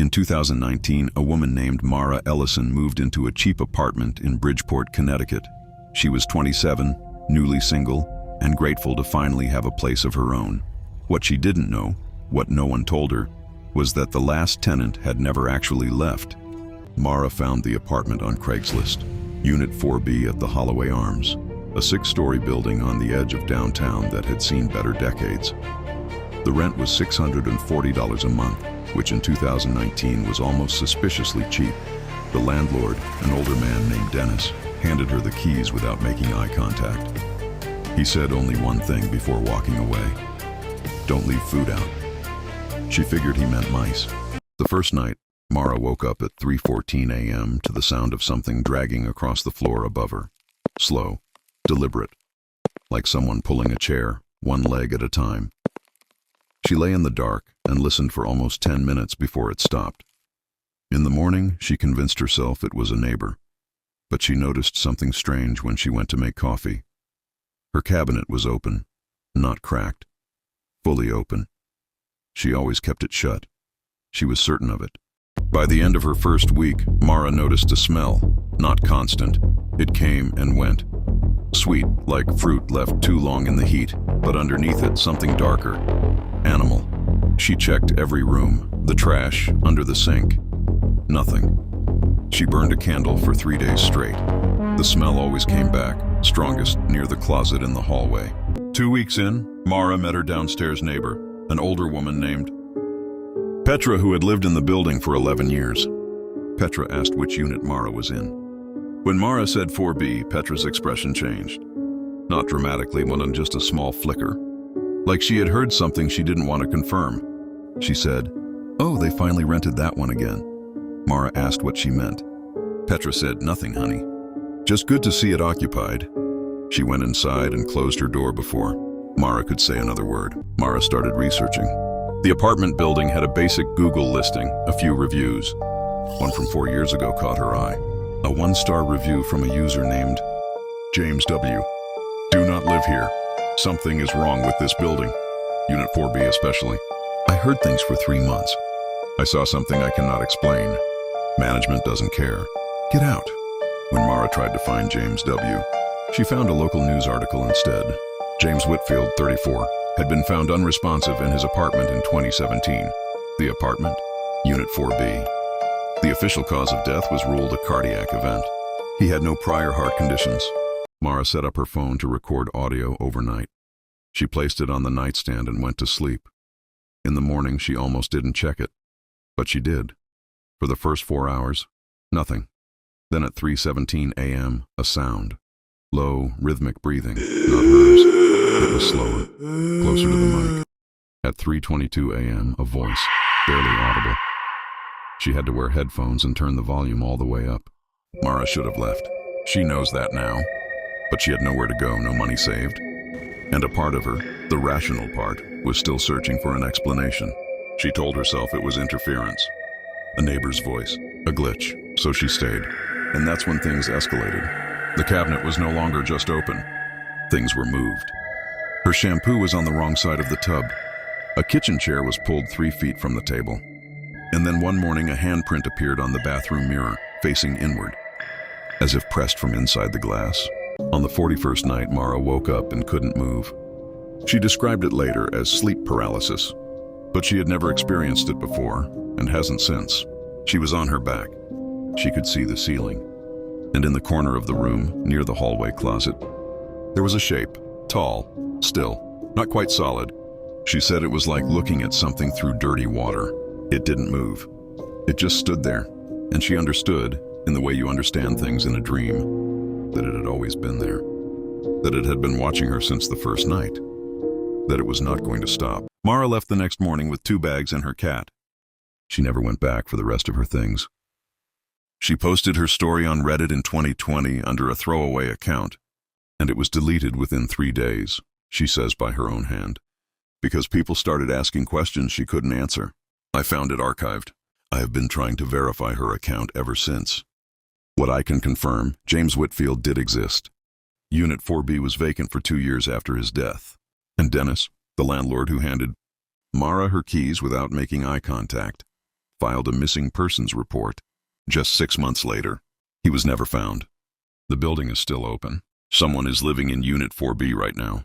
In 2019, a woman named Marra Ellison moved into a cheap apartment in Bridgeport, Connecticut. She was 27, newly single, and grateful to finally have a place of her own. What she didn't know, what no one told her, was that the last tenant had never actually left. Marra found the apartment on Craigslist, Unit 4B at the Holloway Arms, a 6-story building on the edge of downtown that had seen better decades. The rent was $640 a month, which in 2019 was almost suspiciously cheap. The landlord, an older man named Dennis, handed her the keys without making eye contact. He said only one thing before walking away: "Don't leave food out." She figured he meant mice. The first night, Marra woke up at 3:14 a.m. to the sound of something dragging across the floor above her. Slow, deliberate, like someone pulling a chair, one leg at a time. She lay in the dark and listened for almost 10 minutes before it stopped. In the morning, she convinced herself it was a neighbor, but she noticed something strange when she went to make coffee. Her cabinet was open, not cracked, fully open. She always kept it shut. She was certain of it. By the end of her first week, Marra noticed a smell, not constant. It came and went. Sweet, like fruit left too long in the heat, but underneath it something darker. Animal. She checked every room, the trash, under the sink. Nothing. She burned a candle for 3 days straight. The smell always came back, strongest near the closet in the hallway. 2 weeks in, Marra met her downstairs neighbor, an older woman named Petra, who had lived in the building for 11 years. Petra asked which unit Marra was in. When Marra said 4B, Petra's expression changed. Not dramatically, but on just a small flicker. Like she had heard something she didn't want to confirm. She said, "Oh, they finally rented that one again." Marra asked what she meant. Petra said, "Nothing, honey. Just good to see it occupied." She went inside and closed her door before Marra could say another word. Marra started researching. The apartment building had a basic Google listing, a few reviews. One from 4 years ago caught her eye. A 1-star review from a user named James W. "Do not live here. Something is wrong with this building. Unit 4B especially. I heard things for 3 months. I saw something I cannot explain. Management doesn't care. Get out." When Marra tried to find James W., she found a local news article instead. James Whitfield, 34, had been found unresponsive in his apartment in 2017. The apartment? Unit 4B. The official cause of death was ruled a cardiac event. He had no prior heart conditions. Marra set up her phone to record audio overnight. She placed it on the nightstand and went to sleep. In the morning, she almost didn't check it, but she did. For the first 4 hours, nothing. Then at 3:17 a.m., a sound. Low, rhythmic breathing, not hers. It was slower, closer to the mic. At 3:22 a.m., a voice, barely audible. She had to wear headphones and turn the volume all the way up. Marra should have left. She knows that now. But she had nowhere to go, no money saved. And a part of her, the rational part, was still searching for an explanation. She told herself it was interference. A neighbor's voice, a glitch, so she stayed. And that's when things escalated. The cabinet was no longer just open. Things were moved. Her shampoo was on the wrong side of the tub. A kitchen chair was pulled 3 feet from the table. And then one morning a handprint appeared on the bathroom mirror, facing inward, as if pressed from inside the glass. On the 41st night, Marra woke up and couldn't move. She described it later as sleep paralysis, but she had never experienced it before, and hasn't since. She was on her back. She could see the ceiling. And in the corner of the room, near the hallway closet, there was a shape, tall, still, not quite solid. She said it was like looking at something through dirty water. It didn't move. It just stood there, and she understood, in the way you understand things in a dream, that it had always been there, that it had been watching her since the first night, that it was not going to stop. Marra left the next morning with 2 bags and her cat. She never went back for the rest of her things. She posted her story on Reddit in 2020 under a throwaway account, and it was deleted within 3 days, she says by her own hand, because people started asking questions she couldn't answer. I found it archived. I have been trying to verify her account ever since. What I can confirm, James Whitfield did exist. Unit 4B was vacant for 2 years after his death. And Dennis, the landlord who handed Marra her keys without making eye contact, filed a missing persons report. Just 6 months later, he was never found. The building is still open. Someone is living in Unit 4B right now.